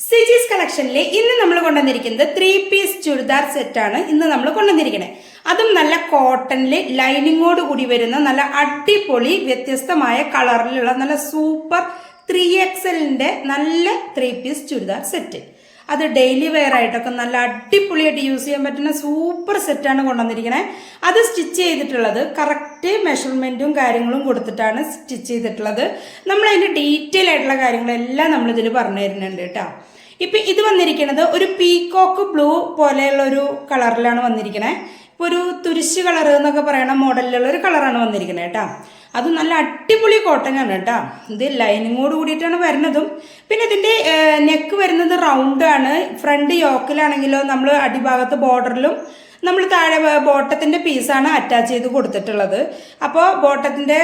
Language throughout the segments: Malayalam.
സിജീസ് കളക്ഷനിലെ ഇന്ന് നമ്മൾ കൊണ്ടുവന്നിരിക്കുന്നത് 3 പീസ് ചുരിദാർ സെറ്റാണ് ഇന്ന് നമ്മൾ കൊണ്ടുവന്നിരിക്കുന്നത്. അതും നല്ല കോട്ടണിൽ ലൈനിങ്ങോട് കൂടി വരുന്ന നല്ല അടിപൊളി വ്യത്യസ്തമായ കളറിലുള്ള നല്ല സൂപ്പർ 3XLന്റെ നല്ല 3 പീസ് ചുരിദാർ സെറ്റ്. അത് ഡെയിലി വെയർ ആയിട്ടൊക്കെ നല്ല അടിപൊളിയായിട്ട് യൂസ് ചെയ്യാൻ പറ്റുന്ന സൂപ്പർ സെറ്റാണ് കൊണ്ടുവന്നിരിക്കുന്നത്. അത് സ്റ്റിച്ച് ചെയ്തിട്ടുള്ളത് കറക്റ്റ് മെഷർമെൻറ്റും കാര്യങ്ങളും കൊടുത്തിട്ടാണ് സ്റ്റിച്ച് ചെയ്തിട്ടുള്ളത്. നമ്മൾ അതിൻ്റെ ഡീറ്റെയിൽ ആയിട്ടുള്ള കാര്യങ്ങളെല്ലാം നമ്മളിതിൽ പറഞ്ഞു തരുന്നുണ്ട് കേട്ടോ. ഇപ്പം ഇത് വന്നിരിക്കുന്നത് ഒരു പീകോക്ക് ബ്ലൂ പോലെയുള്ള ഒരു കളറിലാണ് വന്നിരിക്കുന്നത്. ഇപ്പോൾ ഒരു തുരിശ് കളർ എന്നൊക്കെ പറയുന്ന മോഡലിലുള്ള ഒരു കളറാണ് വന്നിരിക്കുന്നത് കേട്ടോ. അത് നല്ല അടിപൊളി കോട്ടനാണ് കേട്ടോ. ഇത് ലൈനിങ്ങോട് കൂടിയിട്ടാണ് വരുന്നതും. പിന്നെ ഇതിൻ്റെ നെക്ക് വരുന്നത് റൗണ്ട് ആണ്. ഫ്രണ്ട് യോക്കിലാണെങ്കിലോ നമ്മൾ അടിഭാഗത്ത് ബോർഡറിലും നമ്മൾ താഴെ ബോട്ടത്തിൻ്റെ പീസാണ് അറ്റാച്ച് ചെയ്ത് കൊടുത്തിട്ടുള്ളത്. അപ്പോൾ ബോട്ടത്തിൻ്റെ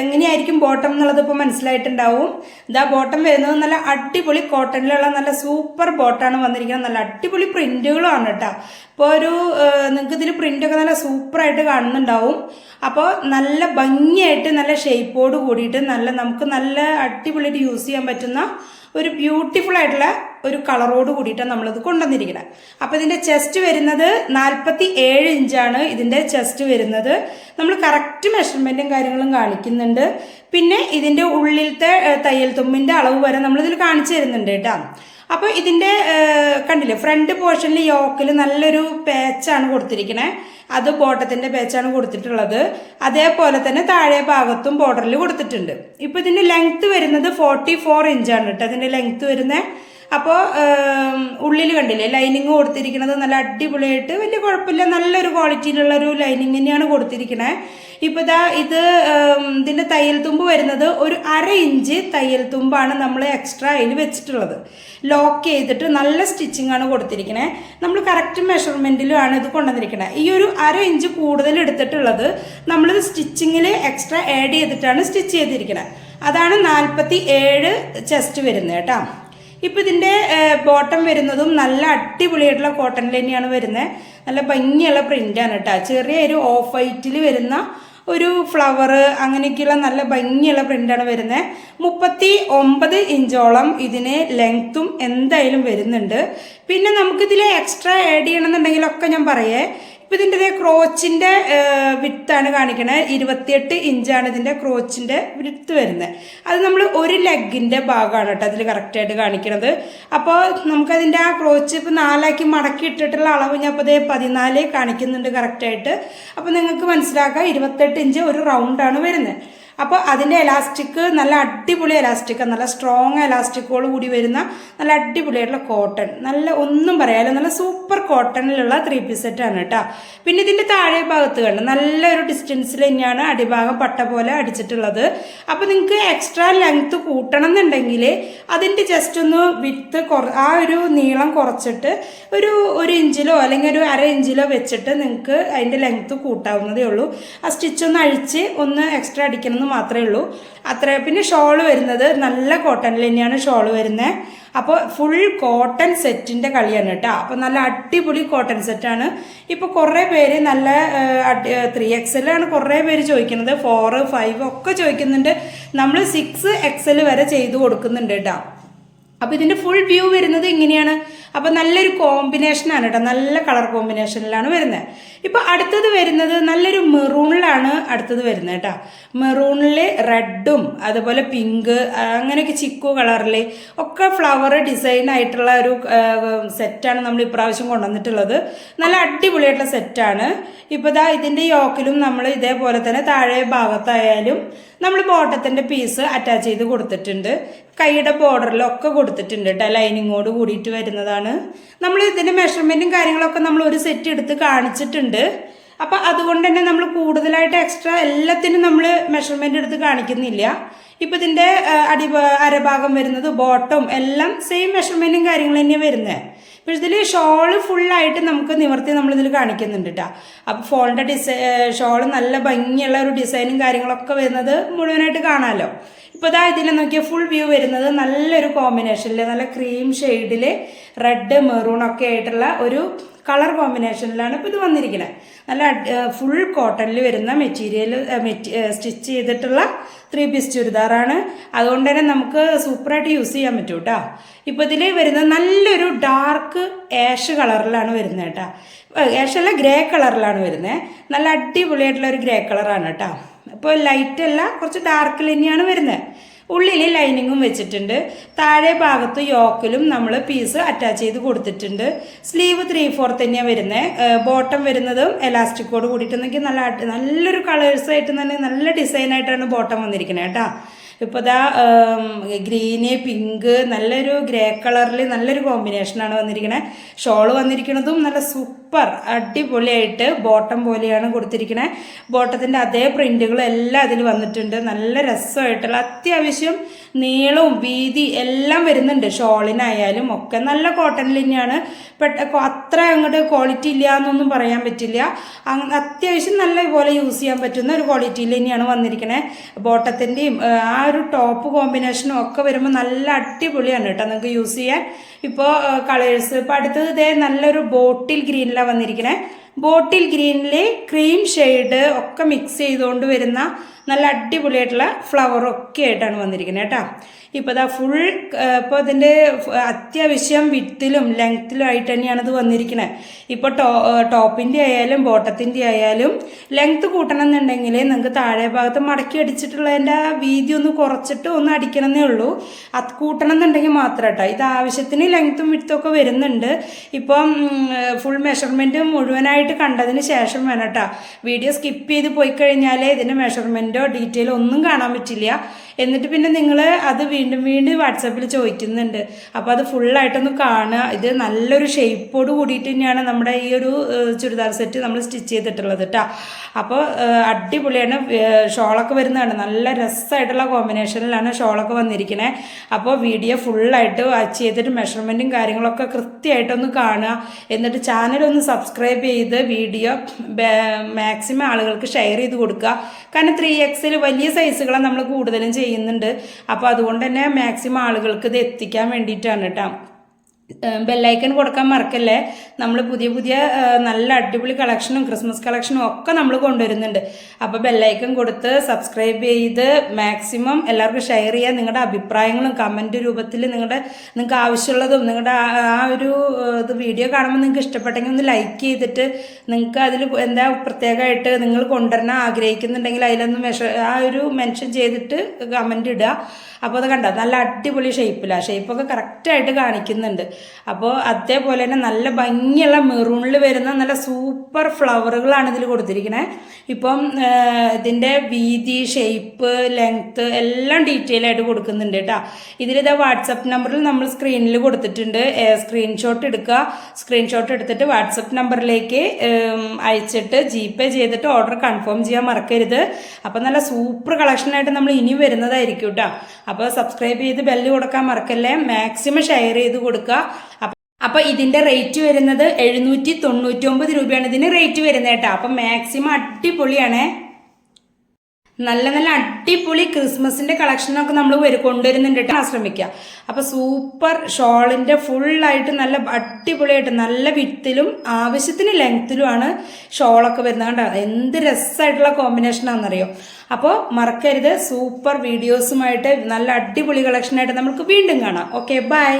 എങ്ങനെയായിരിക്കും ബോട്ടം എന്നുള്ളത് ഇപ്പോൾ മനസ്സിലായിട്ടുണ്ടാവും. ഇതാ ബോട്ടം വരുന്നത് നല്ല അടിപൊളി കോട്ടണിലുള്ള നല്ല സൂപ്പർ ബോട്ടാണ് വന്നിരിക്കുന്നത്. നല്ല അടിപൊളി പ്രിന്റുകളാണ് കേട്ടോ. ഇപ്പോൾ ഒരു നിങ്ങൾക്ക് ഇതിൽ പ്രിന്റൊക്കെ നല്ല സൂപ്പറായിട്ട് കാണുന്നുണ്ടാവും. അപ്പോൾ നല്ല ഭംഗിയായിട്ട് നല്ല ഷേപ്പോട് കൂടിയിട്ട് നമുക്ക് നല്ല അടിപൊളിയായിട്ട് യൂസ് ചെയ്യാൻ പറ്റുന്ന ഒരു ബ്യൂട്ടിഫുൾ ആയിട്ടുള്ള ഒരു കളറോട് കൂടിയിട്ടാണ് നമ്മളിത് കൊണ്ടുവന്നിരിക്കുന്നത്. അപ്പോൾ ഇതിൻ്റെ ചെസ്റ്റ് വരുന്നത് 47 ഇഞ്ചാണ് ഇതിൻ്റെ ചെസ്റ്റ് വരുന്നത്. നമ്മൾ കറക്റ്റ് മെഷർമെൻറ്റും കാര്യങ്ങളും കാണിക്കുന്നുണ്ട്. പിന്നെ ഇതിൻ്റെ ഉള്ളിലത്തെ തയ്യൽ തുമ്പിൻ്റെ അളവ് വരെ നമ്മളിതിൽ കാണിച്ചു തരുന്നുണ്ട് കേട്ടോ. അപ്പോൾ ഇതിൻ്റെ കണ്ടില്ലേ ഫ്രണ്ട് പോർഷനിൽ യോക്കിൽ നല്ലൊരു പാച്ചാണ് കൊടുത്തിരിക്കുന്നത്. അത് ബോട്ടത്തിൻ്റെ പാച്ചാണ് കൊടുത്തിട്ടുള്ളത്. അതേപോലെ തന്നെ താഴെ ഭാഗത്തും ബോർഡറിൽ കൊടുത്തിട്ടുണ്ട്. ഇപ്പോൾ ഇതിൻ്റെ ലെങ്ത്ത് വരുന്നത് 44 ഇഞ്ചാണ് കേട്ടോ ഇതിൻ്റെ ലെങ്ത്ത് വരുന്നത്. അപ്പോൾ ഉള്ളിൽ കണ്ടില്ലേ ലൈനിങ് കൊടുത്തിരിക്കുന്നത് നല്ല അടിപൊളിയായിട്ട് വലിയ കുഴപ്പമില്ല നല്ലൊരു ക്വാളിറ്റിയിലുള്ള ഒരു ലൈനിങ് തന്നെയാണ് കൊടുത്തിരിക്കുന്നത്. ഇപ്പോൾ ഇതിൻ്റെ തയ്യൽ തുമ്പ് വരുന്നത് ഒരു 1/2 ഇഞ്ച് തയ്യൽ തുമ്പാണ് നമ്മൾ എക്സ്ട്രാ അതിൽ വെച്ചിട്ടുള്ളത്. ലോക്ക് ചെയ്തിട്ട് നല്ല സ്റ്റിച്ചിങ് ആണ് കൊടുത്തിരിക്കുന്നത്. നമ്മൾ കറക്റ്റ് മെഷർമെൻറ്റിലുമാണ് ഇത് കൊണ്ടുവന്നിരിക്കുന്നത്. ഈ ഒരു 1/2 ഇഞ്ച് കൂടുതൽ എടുത്തിട്ടുള്ളത് നമ്മളിത് സ്റ്റിച്ചിങ്ങിൽ എക്സ്ട്രാ ആഡ് ചെയ്തിട്ടാണ് സ്റ്റിച്ച് ചെയ്തിരിക്കുന്നത്. അതാണ് 47 ചെസ്റ്റ് വരുന്നത് കേട്ടോ. ഇപ്പം ഇതിൻ്റെ ബോട്ടം വരുന്നതും നല്ല അടിപൊളിയായിട്ടുള്ള കോട്ടണിൽ തന്നെയാണ് വരുന്നത്. നല്ല ഭംഗിയുള്ള പ്രിൻ്റാണ് കേട്ടോ. ചെറിയൊരു ഓഫ് വൈറ്റിൽ വരുന്ന ഒരു ഫ്ലവർ അങ്ങനെയൊക്കെയുള്ള നല്ല ഭംഗിയുള്ള പ്രിൻ്റാണ് വരുന്നത്. 39 ഇഞ്ചോളം ഇതിന് ലെങ്ത്തും എന്തായാലും വരുന്നുണ്ട്. പിന്നെ നമുക്കിതിൽ എക്സ്ട്രാ ആഡ് ചെയ്യണമെന്നുണ്ടെങ്കിലൊക്കെ ഞാൻ പറയേ. ഇപ്പം ഇതിൻ്റെ ക്രോച്ചിൻ്റെ വിത്താണ് കാണിക്കണത്. 28 ഇഞ്ചാണ് ഇതിൻ്റെ ക്രോച്ചിൻ്റെ വിത്ത് വരുന്നത്. അത് നമ്മൾ ഒരു ലെഗിൻ്റെ ഭാഗമാണ് കേട്ടോ അതിൽ കറക്റ്റായിട്ട് കാണിക്കണത്. അപ്പോൾ നമുക്കതിൻ്റെ ആ ക്രോച്ച് ഇപ്പോൾ 4 മടക്കി ഇട്ടിട്ടുള്ള അളവ് ഞാൻ ഇപ്പോൾ 14 കാണിക്കുന്നുണ്ട് കറക്റ്റായിട്ട്. അപ്പോൾ നിങ്ങൾക്ക് മനസ്സിലാക്കാം 28 ഇഞ്ച് ഒരു റൗണ്ടാണ് വരുന്നത്. അപ്പോൾ അതിൻ്റെ എലാസ്റ്റിക് നല്ല അടിപൊളി എലാസ്റ്റിക് നല്ല സ്ട്രോങ് എലാസ്റ്റിക്കോട് കൂടി വരുന്ന നല്ല അടിപൊളിയായിട്ടുള്ള കോട്ടൺ നല്ല ഒന്നും പറയാമല്ലോ നല്ല സൂപ്പർ കോട്ടണിലുള്ള 3 പീസ് സെറ്റാണ് കേട്ടോ. പിന്നെ ഇതിൻ്റെ താഴെ ഭാഗത്ത് കണ്ട് നല്ലൊരു ഡിസ്റ്റൻസിൽ തന്നെയാണ് അടിഭാഗം പട്ട പോലെ അടിച്ചിട്ടുള്ളത്. അപ്പോൾ നിങ്ങൾക്ക് എക്സ്ട്രാ ലെങ്ത്ത് കൂട്ടണം എന്നുണ്ടെങ്കിൽ അതിൻ്റെ ജസ്റ്റ് ഒന്ന് വിത്ത് ആ ഒരു നീളം കുറച്ചിട്ട് ഒരു 1 ഇഞ്ചിലോ അല്ലെങ്കിൽ ഒരു 1/2 ഇഞ്ചിലോ വെച്ചിട്ട് നിങ്ങൾക്ക് അതിൻ്റെ ലെങ്ത്ത് കൂട്ടാവുന്നതേ ഉള്ളൂ. ആ സ്റ്റിച്ചൊന്ന് അഴിച്ച് ഒന്ന് എക്സ്ട്രാ അടിക്കണം മാത്രമേ ഉള്ളൂ അത്ര. പിന്നെ ഷോള് വരുന്നത് നല്ല കോട്ടണിൽ തന്നെയാണ് ഷോള് വരുന്നത്. അപ്പോൾ ഫുൾ കോട്ടൺ സെറ്റിൻ്റെ കളിയാണ് കേട്ടോ. അപ്പോൾ നല്ല അടിപൊളി കോട്ടൺ സെറ്റാണ്. ഇപ്പോൾ കുറേ പേര് നല്ല 3XL ആണ് കുറേ പേര് ചോദിക്കുന്നത്. 4, 5 ഒക്കെ ചോദിക്കുന്നുണ്ട്. നമ്മൾ 6XL വരെ ചെയ്ത് കൊടുക്കുന്നുണ്ട് കേട്ടോ. അപ്പോൾ ഇതിൻ്റെ ഫുൾ വ്യൂ വരുന്നത് ഇങ്ങനെയാണ്. അപ്പോൾ നല്ലൊരു കോമ്പിനേഷനാണ് കേട്ടോ. നല്ല കളർ കോമ്പിനേഷനിലാണ് വരുന്നത്. ഇപ്പോൾ അടുത്തത് വരുന്നത് നല്ലൊരു മെറൂണിലാണ് അടുത്തത് വരുന്നത് കേട്ടോ. മെറൂണിൽ റെഡും അതുപോലെ പിങ്ക് അങ്ങനെയൊക്കെ ചിക്കു കളറിൽ ഒക്കെ ഫ്ലവർ ഡിസൈൻ ആയിട്ടുള്ള ഒരു സെറ്റാണ് നമ്മൾ ഇപ്രാവശ്യം കൊണ്ടുവന്നിട്ടുള്ളത്. നല്ല അടിപൊളിയായിട്ടുള്ള സെറ്റാണ്. ഇപ്പോൾ ഇതിൻ്റെ യോക്കിലും നമ്മൾ ഇതേപോലെ തന്നെ താഴെ ഭാഗത്തായാലും നമ്മൾ ബോട്ടത്തിൻ്റെ പീസ് അറ്റാച്ച് ചെയ്ത് കൊടുത്തിട്ടുണ്ട്. കൈയുടെ ബോർഡറിലൊക്കെ കൊടുത്തിട്ടുണ്ട് കേട്ടോ. ലൈനിങ്ങോട് കൂടിയിട്ട് വരുന്നതാണ്. നമ്മൾ ഇതിൻ്റെ മെഷർമെൻറ്റും കാര്യങ്ങളൊക്കെ നമ്മൾ ഒരു സെറ്റ് എടുത്ത് കാണിച്ചിട്ടുണ്ട്. അപ്പോൾ അതുകൊണ്ട് തന്നെ നമ്മൾ കൂടുതലായിട്ട് എക്സ്ട്രാ എല്ലാത്തിനും നമ്മൾ മെഷർമെൻറ്റ് എടുത്ത് കാണിക്കുന്നില്ല. ഇപ്പോൾ ഇതിൻ്റെ അരഭാഗം വരുന്നത് ബോട്ടം എല്ലാം സെയിം മെഷർമെൻറ്റും കാര്യങ്ങൾ തന്നെയാണ് വരുന്നത്. ഇപ്പോൾ ഇതിൽ ഷോള് ഫുള്ളായിട്ട് നമുക്ക് നിവർത്തി നമ്മളിതിൽ കാണിക്കുന്നുണ്ട് കേട്ടോ. അപ്പോൾ ഷോള് നല്ല ഭംഗിയുള്ള ഒരു ഡിസൈനും കാര്യങ്ങളൊക്കെ വരുന്നത് മുഴുവനായിട്ട് കാണാമല്ലോ. ഇപ്പോൾ ഇതാ ഇതിൽ നോക്കിയാൽ ഫുൾ വ്യൂ വരുന്നത് നല്ലൊരു കോമ്പിനേഷനിൽ നല്ല ക്രീം ഷെയ്ഡിൽ റെഡ് മെറൂൺ ഒക്കെ ആയിട്ടുള്ള ഒരു കളർ കോമ്പിനേഷനിലാണ് ഇപ്പോൾ ഇത് വന്നിരിക്കുന്നത്. നല്ല ഫുൾ കോട്ടണിൽ വരുന്ന മെറ്റീരിയൽ സ്റ്റിച്ച് ചെയ്തിട്ടുള്ള 3 പീസ് ചുരിദാറാണ്. അതുകൊണ്ട് തന്നെ നമുക്ക് സൂപ്പറായിട്ട് യൂസ് ചെയ്യാൻ പറ്റും കേട്ടോ. ഇപ്പോൾ ഇതിൽ വരുന്നത് നല്ലൊരു ഡാർക്ക് ആഷ് കളറിലാണ് വരുന്നത് കേട്ടോ. ആഷല്ല, ഗ്രേ കളറിലാണ് വരുന്നത്. നല്ല അടിപൊളിയായിട്ടുള്ള ഒരു ഗ്രേ കളറാണ് കേട്ടോ. അപ്പോൾ ലൈറ്റ് അല്ല, കുറച്ച് ഡാർക്കിൽ തന്നെയാണ് വരുന്നത്. ഉള്ളിൽ ലൈനിങ്ങും വെച്ചിട്ടുണ്ട്. താഴെ ഭാഗത്ത് യോക്കിലും നമ്മൾ പീസ് അറ്റാച്ച് ചെയ്ത് കൊടുത്തിട്ടുണ്ട്. സ്ലീവ് 3/4 തന്നെയാണ് വരുന്നത്. ബോട്ടം വരുന്നതും എലാസ്റ്റിക്കോട് കൂടിയിട്ടുണ്ടെങ്കിൽ നല്ലൊരു കളേഴ്സായിട്ട് തന്നെ നല്ല ഡിസൈനായിട്ടാണ് ബോട്ടം വന്നിരിക്കുന്നത് കേട്ടോ. ഇപ്പോൾ ഇതാ ഗ്രീന്, പിങ്ക്, നല്ലൊരു ഗ്രേ കളറിൽ നല്ലൊരു കോമ്പിനേഷനാണ് വന്നിരിക്കുന്നത്. ഷോള് വന്നിരിക്കുന്നതും നല്ല സൂപ്പർ അടിപൊളിയായിട്ട് ബോട്ടം പോലെയാണ് കൊടുത്തിരിക്കുന്നത്. ബോട്ടത്തിൻ്റെ അതേ പ്രിൻറ്റുകളും എല്ലാം അതിൽ വന്നിട്ടുണ്ട്. നല്ല രസമായിട്ടുള്ള അത്യാവശ്യം നീളവും വീതി എല്ലാം വരുന്നുണ്ട്. ഷോളിനായാലും ഒക്കെ നല്ല കോട്ടണിൽ തന്നെയാണ്. അത്ര അങ്ങോട്ട് ക്വാളിറ്റി ഇല്ല എന്നൊന്നും പറയാൻ പറ്റില്ല. അത്യാവശ്യം നല്ല പോലെ യൂസ് ചെയ്യാൻ പറ്റുന്ന ഒരു ക്വാളിറ്റിയിൽ തന്നെയാണ് വന്നിരിക്കുന്നത്. ബോട്ടത്തിൻ്റെയും ആ ഒരു ടോപ്പ് കോമ്പിനേഷനും ഒക്കെ വരുമ്പോൾ നല്ല അടിപൊളിയാണ് കേട്ടോ നിങ്ങൾക്ക് യൂസ് ചെയ്യാൻ. ഇപ്പോൾ കളേഴ്സ് ഇപ്പോൾ അടുത്തത് ഇതേ നല്ലൊരു ബോട്ടിൽ ഗ്രീനിലാണ് വന്നിരിക്കുന്നത്. ബോട്ടിൽ ഗ്രീനിൽ ക്രീം ഷെയ്ഡ് ഒക്കെ മിക്സ് ചെയ്തുകൊണ്ട് വരുന്ന നല്ല അടിപൊളിയായിട്ടുള്ള ഫ്ലവറൊക്കെ ആയിട്ടാണ് വന്നിരിക്കുന്നത് കേട്ടോ. ഇപ്പോൾ ഇതാ ഫുൾ ഇപ്പോൾ ഇതിൻ്റെ അത്യാവശ്യം വിത്തിലും ലെങ്ത്തിലും ആയിട്ട് തന്നെയാണ് ഇത് വന്നിരിക്കുന്നത്. ഇപ്പോൾ ടോപ്പിൻ്റെ ആയാലും ബോട്ടത്തിൻ്റെ ആയാലും ലെങ്ത്ത് കൂട്ടണം എന്നുണ്ടെങ്കിൽ നിങ്ങൾക്ക് താഴെ ഭാഗത്ത് മടക്കി അടിച്ചിട്ടുള്ളതിൻ്റെ വീതി ഒന്ന് കുറച്ചിട്ട് ഒന്ന് അടിക്കണമെന്നേ ഉള്ളൂ. അത് കൂട്ടണം എന്നുണ്ടെങ്കിൽ മാത്രം കേട്ടോ. ഇത് ആവശ്യത്തിന് ലെങ്ത്തും വിത്തും ഒക്കെ വരുന്നുണ്ട്. ഇപ്പം ഫുൾ മെഷർമെൻറ്റ് മുഴുവനായിട്ട് കണ്ടതിന് ശേഷം വേണം കേട്ടോ. വീഡിയോ സ്കിപ്പ് ചെയ്ത് പോയി കഴിഞ്ഞാൽ ഇതിൻ്റെ മെഷർമെൻറ്റോ ഡീറ്റെയിലോ ഒന്നും കാണാൻ പറ്റില്ല. എന്നിട്ട് പിന്നെ നിങ്ങൾ അത് വീണ്ടും വാട്സാപ്പിൽ ചോദിക്കുന്നുണ്ട്. അപ്പോൾ അത് ഫുള്ളായിട്ടൊന്ന് കാണുക. ഇത് നല്ലൊരു ഷേപ്പോട് കൂടിയിട്ട് തന്നെയാണ് നമ്മുടെ ഈ ഒരു ചുരിദാർ സെറ്റ് നമ്മൾ സ്റ്റിച്ച് ചെയ്തിട്ടുള്ളത് കേട്ടോ. അപ്പോൾ അടിപൊളിയാണ്. ഷോളൊക്കെ വരുന്നതാണ് നല്ല രസമായിട്ടുള്ള കോമ്പിനേഷനിലാണ് ഷോളൊക്കെ വന്നിരിക്കുന്നത്. അപ്പോൾ വീഡിയോ ഫുള്ളായിട്ട് വാച്ച് ചെയ്തിട്ട് മെഷർമെൻറ്റും കാര്യങ്ങളൊക്കെ കൃത്യമായിട്ടൊന്ന് കാണുക. എന്നിട്ട് ചാനലൊന്ന് സബ്സ്ക്രൈബ് ചെയ്ത് വീഡിയോ മാക്സിമം ആളുകൾക്ക് ഷെയർ ചെയ്ത് കൊടുക്കുക. കാരണം 3XL വലിയ സൈസുകളാണ് നമ്മൾ കൂടുതലും ചെയ്യുന്നുണ്ട്. അപ്പോൾ അതുകൊണ്ട് തന്നെ മാക്സിമം ആളുകൾക്ക് ഇത് എത്തിക്കാൻ വേണ്ടിയിട്ടാണ് കേട്ടോ. ബെല്ലൈക്കൺ കൊടുക്കാൻ മറക്കല്ലേ. നമ്മൾ പുതിയ നല്ല അടിപൊളി കളക്ഷനും ക്രിസ്മസ് കളക്ഷനും ഒക്കെ നമ്മൾ കൊണ്ടുവരുന്നുണ്ട്. അപ്പോൾ ബെല്ലൈക്കൺ കൊടുത്ത് സബ്സ്ക്രൈബ് ചെയ്ത് മാക്സിമം എല്ലാവർക്കും ഷെയർ ചെയ്യുക. നിങ്ങളുടെ അഭിപ്രായങ്ങളും കമൻറ്റ് രൂപത്തിൽ നിങ്ങൾക്ക് ആവശ്യമുള്ളതും നിങ്ങളുടെ ആ ഒരു ഇത് വീഡിയോ കാണുമ്പോൾ നിങ്ങൾക്ക് ഇഷ്ടപ്പെട്ടെങ്കിൽ ഒന്ന് ലൈക്ക് ചെയ്തിട്ട് നിങ്ങൾക്ക് അതിൽ എന്താ പ്രത്യേകമായിട്ട് നിങ്ങൾ കൊണ്ടുവരണം ആഗ്രഹിക്കുന്നുണ്ടെങ്കിൽ അതിലൊന്ന് ആ ഒരു മെൻഷൻ ചെയ്തിട്ട് കമൻറ്റ് ഇടുക. അപ്പോൾ അത് കണ്ടോ നല്ല അടിപൊളി ഷേപ്പിലാണ്. ഷേപ്പൊക്കെ കറക്റ്റായിട്ട് കാണിക്കുന്നുണ്ട്. അപ്പോൾ അതേപോലെ തന്നെ നല്ല ഭംഗിയുള്ള മെറൂണിൽ വരുന്ന നല്ല സൂപ്പർ ഫ്ലവറുകളാണ് ഇതിൽ കൊടുത്തിരിക്കുന്നത്. ഇപ്പം ഇതിൻ്റെ വീതി, ഷേപ്പ്, ലെങ്ത്ത് എല്ലാം ഡീറ്റെയിൽ ആയിട്ട് കൊടുക്കുന്നുണ്ട് കേട്ടോ. ഇതിലിതാ വാട്സപ്പ് നമ്പറിൽ നമ്മൾ സ്ക്രീനിൽ കൊടുത്തിട്ടുണ്ട്. സ്ക്രീൻഷോട്ട് എടുക്കുക. സ്ക്രീൻഷോട്ട് എടുത്തിട്ട് വാട്സപ്പ് നമ്പറിലേക്ക് അയച്ചിട്ട് GPay ചെയ്തിട്ട് ഓർഡർ കൺഫേം ചെയ്യാൻ മറക്കരുത്. അപ്പോൾ നല്ല സൂപ്പർ കളക്ഷനായിട്ട് നമ്മൾ ഇനിയും വരുന്നതായിരിക്കും കേട്ടോ. അപ്പോൾ സബ്സ്ക്രൈബ് ചെയ്ത് ബെല്ല് കൊടുക്കാൻ മറക്കല്ലേ. മാക്സിമം ഷെയർ ചെയ്ത് കൊടുക്കുക. അപ്പോൾ ഇതിൻ്റെ റേറ്റ് വരുന്നത് 799 രൂപയാണ് ഇതിന് റേറ്റ് വരുന്നത് കേട്ടോ. അപ്പം മാക്സിമം അടിപൊളിയാണ്. നല്ല അടിപൊളി ക്രിസ്മസിൻ്റെ കളക്ഷനൊക്കെ നമ്മൾ കൊണ്ടുവരുന്നുണ്ട് കേട്ടോ. ശ്രമിക്കുക. അപ്പോൾ സൂപ്പർ ഷോളിൻ്റെ ഫുള്ളായിട്ട് നല്ല അടിപൊളിയായിട്ട് നല്ല വിത്തിലും ആവശ്യത്തിന് ലെങ്ത്തിലുമാണ് ഷോളൊക്കെ വരുന്നത് കേട്ടോ. എന്ത് രസമായിട്ടുള്ള കോമ്പിനേഷനാണെന്നറിയോ. അപ്പോൾ മറക്കരുത്. സൂപ്പർ വീഡിയോസുമായിട്ട് നല്ല അടിപൊളി കളക്ഷനായിട്ട് നമുക്ക് വീണ്ടും കാണാം. Okay, by.